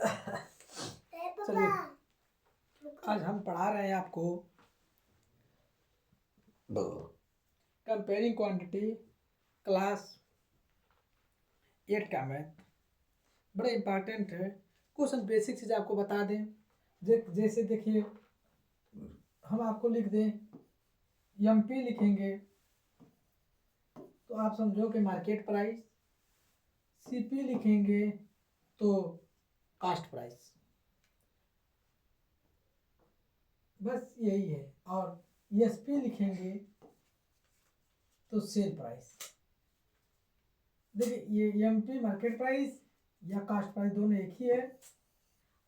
चलिए, आज हम पढ़ा रहे हैं आपको कंपेयरिंग क्वांटिटी क्लास 8 का मैथ। बड़ा इम्पॉर्टेंट है। कुछ हम बेसिक चीज़ आपको बता दें। जैसे देखिए, हम आपको लिख दें एमपी लिखेंगे तो आप समझो कि मार्केट प्राइस, सीपी लिखेंगे तो कास्ट प्राइस, बस यही है। और एसपी लिखेंगे तो सेल प्राइस। देखिए, ये एमपी मार्केट प्राइस या कास्ट प्राइस दोनों एक ही है,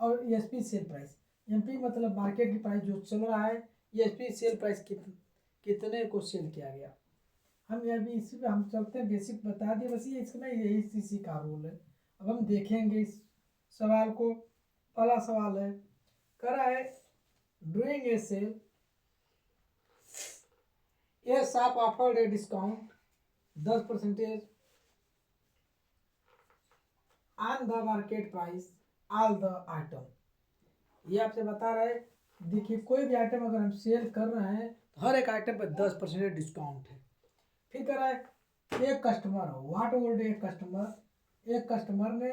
और एसपी सेल प्राइस। एमपी मतलब मार्केट की प्राइस जो चल रहा है, एसपी सेल प्राइस कितने को सेल किया गया। हम यह भी इसी पे हम चलते हैं, बेसिक बता दिए बस। ये इसमें यही सीसी का रूल है। अब हम देखेंगे इस सवाल को। पहला सवाल है, कह रहा है doing a sale a shop offered a discount 10% on the market price all the item. ये आपसे बता रहे हैं, देखिए कोई भी आइटम अगर हम सेल कर रहे हैं तो हर एक आइटम पर 10% डिस्काउंट है। फिर कह रहा है एक customer, what would a customer, एक कस्टमर ने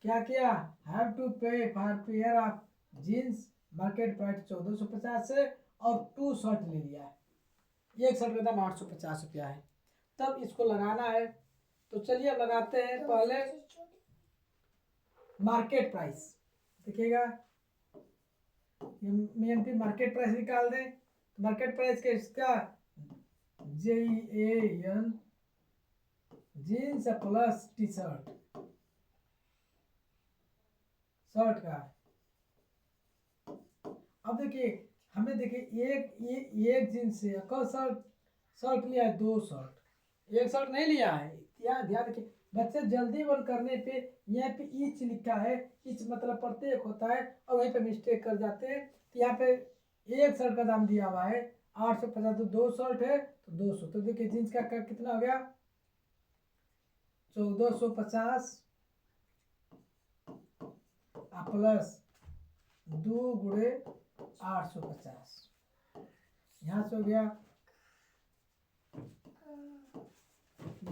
क्या किया, have to pay for pair of jeans market price 1450 से, और 2 शर्ट ले लिया है। एक शर्ट का दाम 850 रुपया है। तब इसको लगाना है, तो चलिए अब लगाते हैं। पहले मार्केट प्राइस देखिएगा, एमपी मार्केट प्राइस निकाल दें। तो मार्केट प्राइस के इसका JAN jeans plus T shirt, shirt का। अब देखिए, हमें देखिए एक जीन्स से कौन शर्ट लिया है, 2 शर्ट, एक शर्ट नहीं लिया है। यहाँ ध्यान रखिए बच्चे, जल्दी वन करने पे यहाँ पे ईच लिखा है, ईच मतलब प्रत्येक होता है, और वहीं पे मिस्टेक कर जाते हैं। तो यहाँ पे एक शर्ट का दाम दिया हुआ है 850, तो 2 शर्ट है तो 200। तो देखिए जीन्स का कितना हो गया, 1450 प्लस 2 गुणे 850, यहाँ से हो गया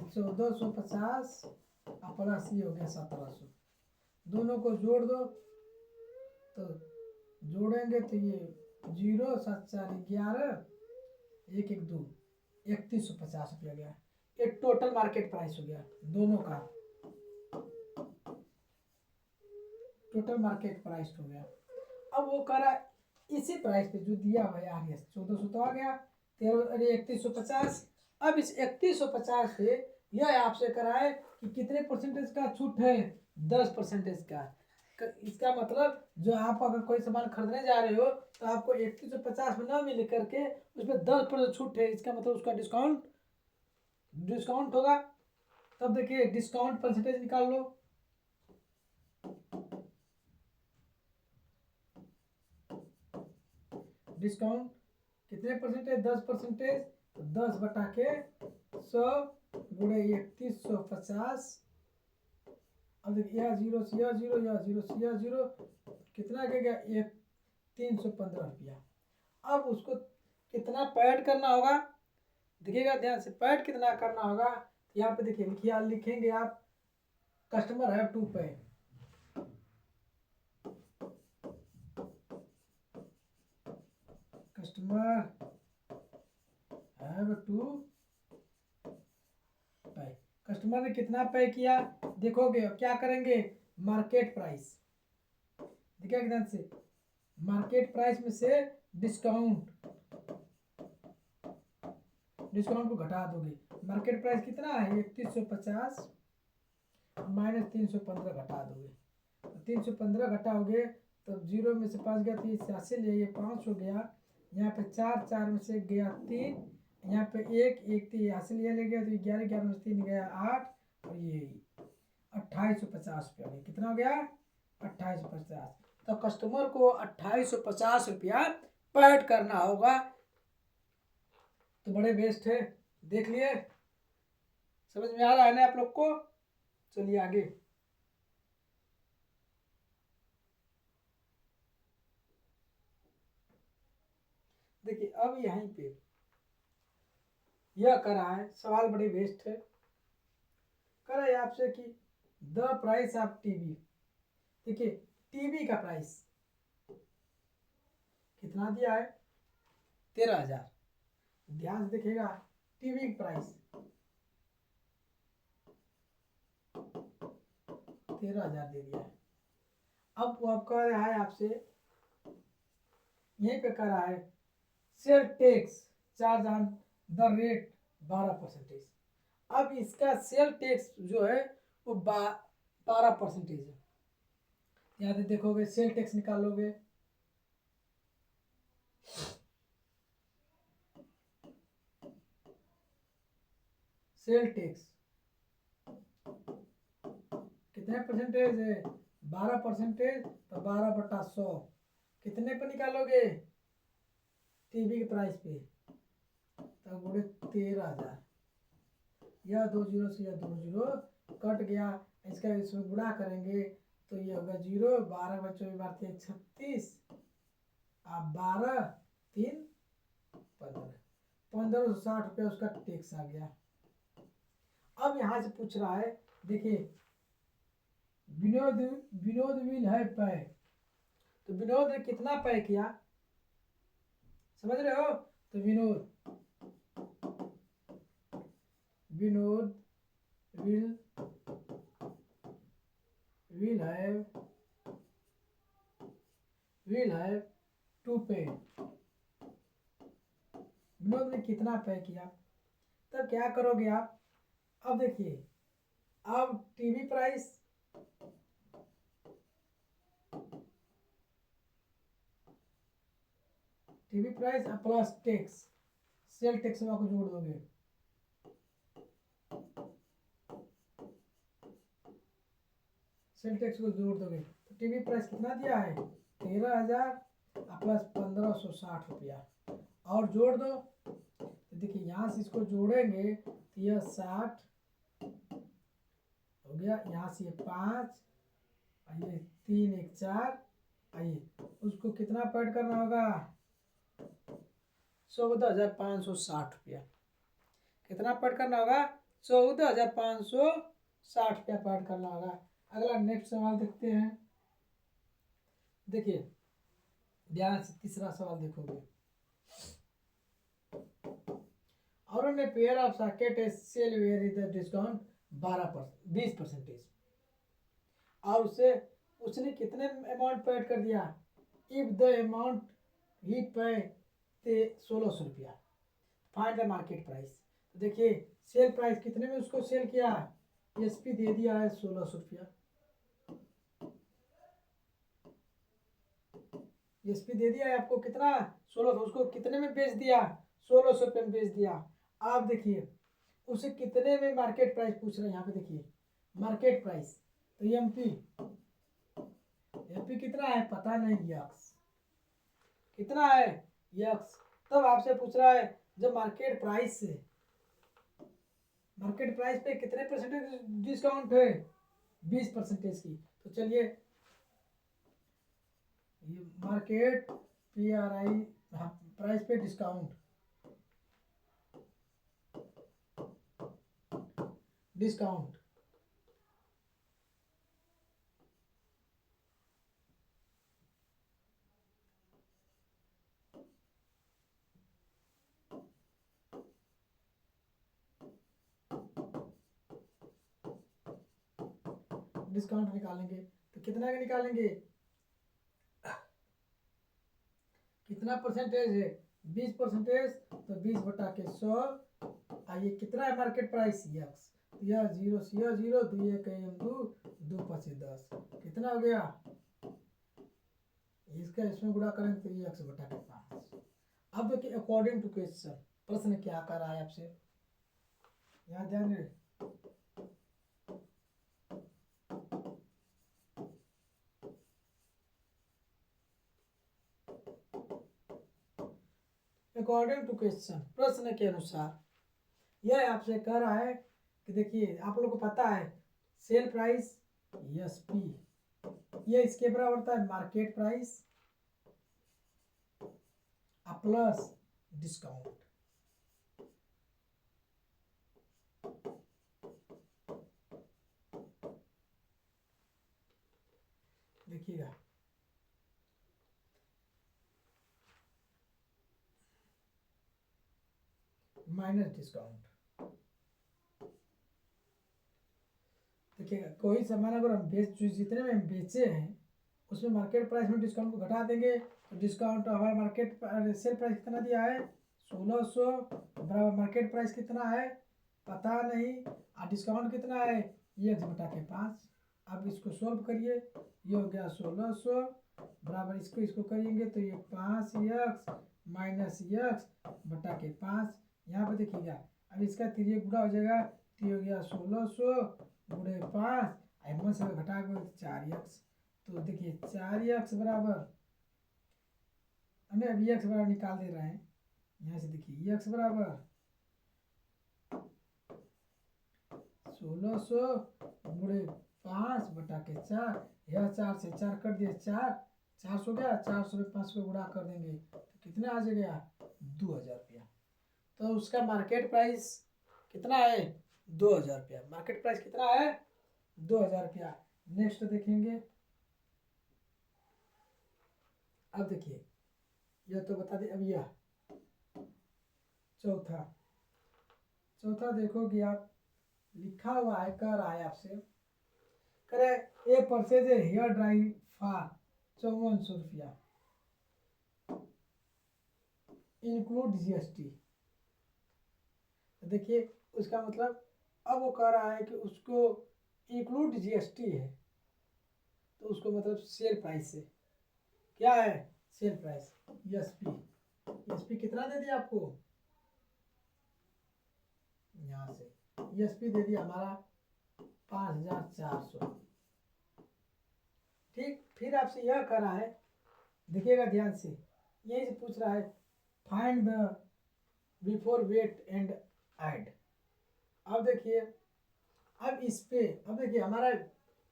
1450 प्लस ये हो गया 1700। दोनों को जोड़ दो, तो जोड़ेंगे तो ये 0 7 4 11 1 1 2 3150 रुपया गया। ये टोटल मार्केट प्राइस हो गया दोनों का, टोटल मार्केट प्राइस हो गया। अब वो करा इसी प्राइस पे जो दिया हुआ है RS 1400 तो आ गया 3150। अब इस 3150 पे यह आपसे कराए कि कितने परसेंटेज का छूट है, 10% का। इसका मतलब जो आप अगर कोई सामान खरीदने जा रहे हो तो आपको 3150 में ना मिल करके उसमें 10% छूट है, इसका मतलब उसका डिस्काउंट होगा। तब देखिए डिस्काउंट परसेंटेज निकाल लो। डिस्काउंट कितने परसेंटेज, 10%। तो 10 बटा के 100 गुणे 3150। अब देखिए यह 0 से यह 0, यह 0 से यह 0, कितना गया 315 रुपया। अब उसको कितना पैड करना होगा, देखिएगा ध्यान से, पैड कितना करना होगा। यहाँ पे देखिए लिखेंगे आप कस्टमर हैव टू पे, कस्टमर हैव टू पे। कस्टमर ने कितना पे किया, देखोगे क्या करेंगे, मार्केट प्राइस, देखिए ध्यान से, मार्केट प्राइस में से डिस्काउंट को घटा दोगे। मार्केट प्राइस कितना है 3150 माइनस 315 घटा दोगे, तो 315 घटाओगे तो 0 में से 5 गया तो ये 86 ले, ये 5 हो गया। यहाँ पे 4 4 में से गया 3, यहाँ पे 1 1 तो यहाँ से लिया ले गया, तो 11 11 में से 3 गया 8, और ये 2850 रुपया गया। कितना हो गया 2850। तो कस्टमर को 2850 रुपया पेड करना होगा। तो बड़े बेस्ट है, देख लिए, समझ में आ रहा है ना आप लोग को। चलिए आगे। अब यहीं पे यह कर रहा है, सवाल बड़े बेस्ट है। कर रहा है आपसे कि द प्राइस ऑफ टीवी, देखिए टीवी का प्राइस कितना दिया है, 13,000। ध्यान से देखिएगा, टीवी की प्राइस 13,000 दे दिया है। अब वो अब कह रहा है आपसे, यहीं पे कह रहा है sale tax charge on the rate 12%। अब इसका सेल टैक्स जो है वो 12% है। यहाँ पे देखोगे सेल टैक्स निकालोगे, सेल टैक्स कितने परसेंटेज है, 12%। तो 12/100 कितने पर निकालोगे, टीवी के प्राइस पे, तो गुणे 13,000। यह 2 जीरो से यह 2 जीरो कट गया, इसका इसमें गुणा करेंगे तो ये होगा 0। 12 बच्चों में बात है 36, अब 12 3 15, 1560 उसका टैक्स आ गया। अब यहाँ से पूछ रहा है, देखिए विनोद विनोद विल है पे, तो विनोद ने कितना पे किया, समझ रहे हो, तो विनोद विल हैव टू पे, विनोद ने कितना पे किया। तब क्या करोगे आप, अब देखिए, अब TV price plus tax, sale tax को जोड़ दोगे, सेल टैक्स को जोड़ दोगे तो टीवी प्राइस कितना दिया है, 13,000 प्लस 1560 रुपया, और जोड़ दो। तो देखिए यहाँ से इसको जोड़ेंगे तो यह 60 हो गया, यहाँ से ये 5, ये 3 1 4, आइए उसको कितना पैड करना होगा, 14,560 रुपया। कितना पैड करना होगा, 14,560 रुपया पैड करना होगा। अगला नेक्स्ट सवाल देखते हैं। देखिए ध्यान से तीसरा सवाल देखोगे, और ने pair of socket is sale where is the discount 20%, और उसने कितने अमाउंट पेड कर दिया, इफ द अमाउंट ही पे थे 1,600 रुपया, फाइंड द मार्केट प्राइस। तो देखिए सेल प्राइस कितने में उसको सेल किया, एसपी दे दिया है 1,600 रुपया, एसपी दे दिया है आपको कितना, 1,600, उसको कितने में बेच दिया, 1,600 रुपये में बेच दिया। आप देखिए उसे कितने में मार्केट प्राइस पूछ रहे हैं, यहाँ पे देखिए मार्केट प्राइस, तो एमपी कितना है पता नहीं, यक्स कितना है, यक्स। तब आपसे पूछ रहा है जब मार्केट प्राइस पे कितने परसेंटेज डिस्काउंट है, 20% की। तो चलिए ये मार्केट PRI प्राइस पे डिस्काउंट डिस्काउंट निकालेंगे तो कितना का निकालेंगे, कितना परसेंटेज है, 20%, तो 20/100, आइए कितना है मार्केट प्राइस, यक्स, यह 0 से यह 0, 2 1 2 2 5 10, कितना हो गया, इसका इसमें गुणा करेंगे तो x/5। अब देखिए अकॉर्डिंग टू क्वेश्चन, प्रश्न क्या कर रहा है आपसे, यहाँ ध्यान रहे, अकॉर्डिंग टू क्वेश्चन, प्रश्न के अनुसार यह आपसे कह रहा है कि देखिए आप लोग को पता है सेल प्राइस एसपी, ये इसके बराबर होता है मार्केट प्राइस प्लस डिस्काउंट। देखिएगा माइनस डिस्काउंट। देखिएगा कोई सामान अगर हम जितने में हम बेचे हैं उसमें मार्केट प्राइस में डिस्काउंट को घटा देंगे तो डिस्काउंट हमारा मार्केट सेल प्राइस कितना दिया है 1600 बराबर मार्केट प्राइस कितना है पता नहीं और डिस्काउंट कितना है x बटा के 5। अब इसको सोल्व करिए, ये हो गया 1600 बराबर इसको करेंगे तो ये 5x माइनस x बटा के 5। यहाँ पे देखिएगा अब इसका तिरिय गुणा हो जाएगा तो ये हो गया 1600 गुणे 5 एम से घटा के 4x। तो देखिए 4x बराबर हमने अभी x बराबर निकाल दे रहे हैं यहाँ से। देखिए x बराबर 1600 गुणे 5 बटा के 4, यह 4 से 4 कर दिए 4 हो गया, 400 में 5 को गुणा कर देंगे तो कितने आ जाएगा 2000 रुपया। तो उसका मार्केट प्राइस कितना है 2000 रुपया। मार्केट प्राइस कितना है 2000 रुपया। नेक्स्ट देखेंगे, अब देखिए यह तो बता दें। अब यह चौथा देखोगे आप लिखा हुआ है, कह रहा है आपसे करे ए परचेज हेयर ड्राई फॉर 5400 रुपया इंक्लूड जीएसटी। देखिए उसका मतलब अब वो कह रहा है कि उसको इंक्लूड जीएसटी है तो उसको मतलब सेल प्राइस से क्या है सेल प्राइस एसपी कितना दे दिया आपको यहाँ से एसपी दे दिया हमारा 5400। ठीक, फिर आपसे यह कर रहा है, देखिएगा ध्यान से, यही से पूछ रहा है find the before wait and add. अब देखिए अब इस पे अब देखिए हमारा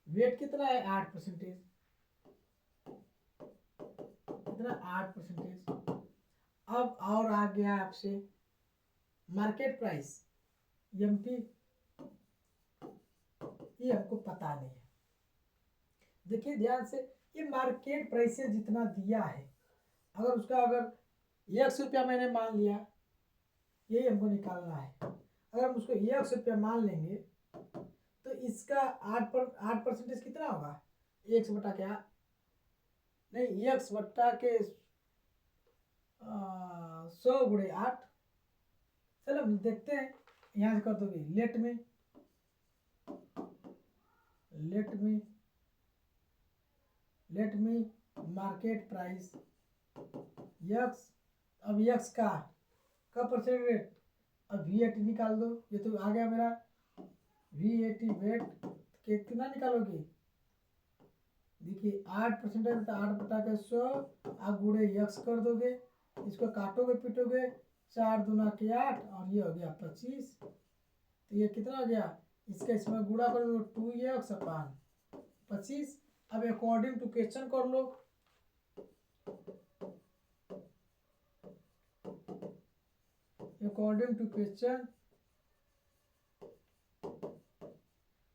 वेट कितना है 8%, कितना 8%। अब और आ गया आपसे मार्केट प्राइस एमपी, ये हमको पता नहीं है। देखिए ध्यान से, ये मार्केट प्राइस से जितना दिया है अगर उसका अगर 100 रुपया मैंने मान लिया, यही हमको निकालना है। अगर हम उसको 100 रुपया मान लेंगे तो इसका 8% कितना होगा 1 बटा क्या नहीं 1 बटा के 100 गुणे 8। चलो देखते हैं, यहाँ से कर दोगे let me market price x. अब यक्स का परसेंट रेट, अब वी80 निकाल दो। ये तो आ गया मेरा वी80 वेट कितना निकालोगे, देखिए 8% है तो 8 बटा के 100 आप गुणे यक्स कर दोगे, इसको काटोगे पीटोगे 4 दूना के 8 और ये हो गया 25। तो ये कितना हो गया, इसका इसमें गुणा कर दो 2x अपान 25। अब अकॉर्डिंग टू क्वेश्चन कर लो, अकॉर्डिंग टू क्वेश्चन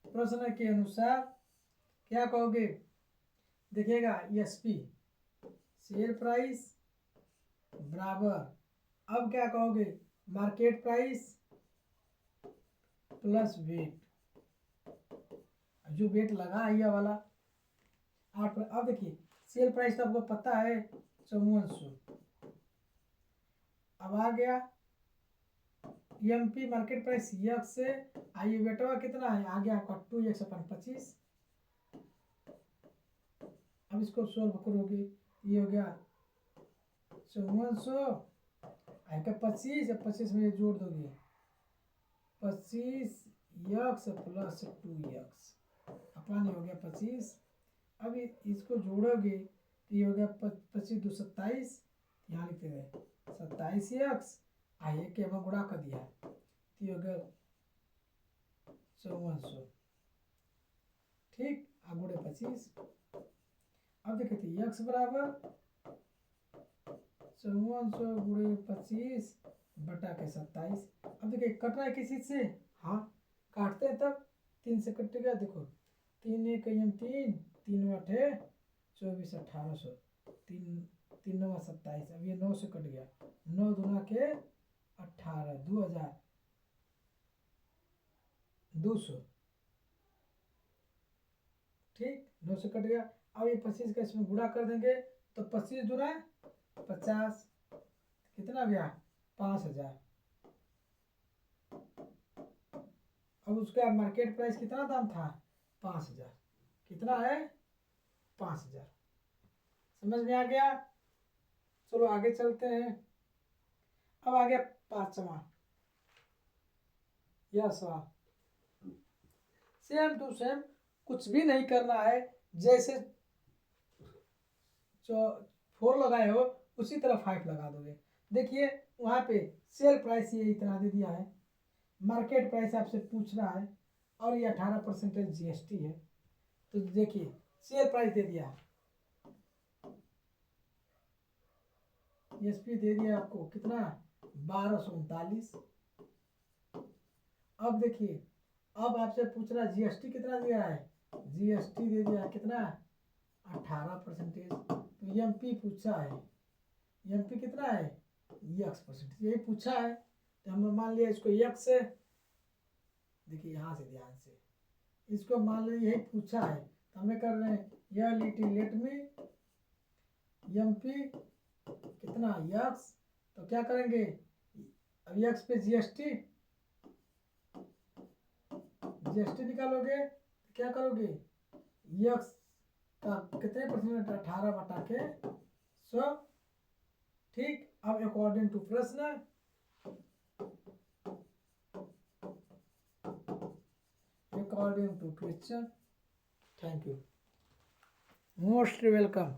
प्रश्न के अनुसार क्या कहोगे, देखिएगा एसपी सेल प्राइस बराबर, अब क्या कहोगे मार्केट प्राइस प्लस वेट, जो वेट लगा है ये वाला 8। अब देखिए सेल प्राइस तो आपको पता है 5400। अब आ गया एमपी मार्केट प्राइस यक्स से आइए वेटवा कितना है आ गया आपका 2x अपन 25। अब इसको सोल्व करोगे, ये हो गया 5400 आएगा 25, अब 25 में जोड़ दोगे 25x प्लस 2x अपन हो गया 25। अब इसको जोड़ोगे तो ये हो गया 25 2 27, यहाँ लिखते गए 27x आइए के हमें गुणा कर दिया तो ये हो गया 5400। ठीक, अब गुणे 25। अब देखते x बराबर 5400 गुणे 25 बटा के 27। अब देखिए कट रहा है किसी से, हाँ काटते हैं तब 3 से कटेगा। देखो 3 एक 3, 3 अठे 24 1800, 3 9 27। अब ये 9 से कट गया, 9 दूना के 18, 2200, ठीक 9 से कट गया। अब ये 25 का इसमें गुणा कर देंगे तो 25 दूना 50, कितना गया 5000। अब उसका मार्केट प्राइस कितना दाम था 5000, कितना है 5000। समझ में आ गया। चलो आगे चलते हैं। अब आ गया 5वां यह सवाल। सेम टू सेम, कुछ भी नहीं करना है, जैसे जो 4 लगाए हो उसी तरह 5 लगा दोगे। देखिए वहाँ पे सेल प्राइस ये इतना दे दिया है, मार्केट प्राइस आपसे पूछ रहा है, और ये 18% GST है। तो देखिए सेल प्राइस दे दिया, GST दे दिया आपको कितना 1239। अब देखिए अब आपसे पूछ रहा है GST कितना दिया है, GST दे दिया कितना 18%। तो MP पूछा है, MP कितना है X%, यही पूछा है। तो हमने मान लिया इसको X से, देखिए यहाँ से ध्यान से इसको मान लिया यही पूछा है, तो हमें कर रहे हैं यह लिटी लेट में MP कितना X। तो क्या करेंगे, अब X पे GST निकालोगे तो क्या करोगे, X का कितने परसेंट 18 बटा के 100, ठीक। अब अकॉर्डिंग टू प्रश्न, according to question. Thank you, most welcome.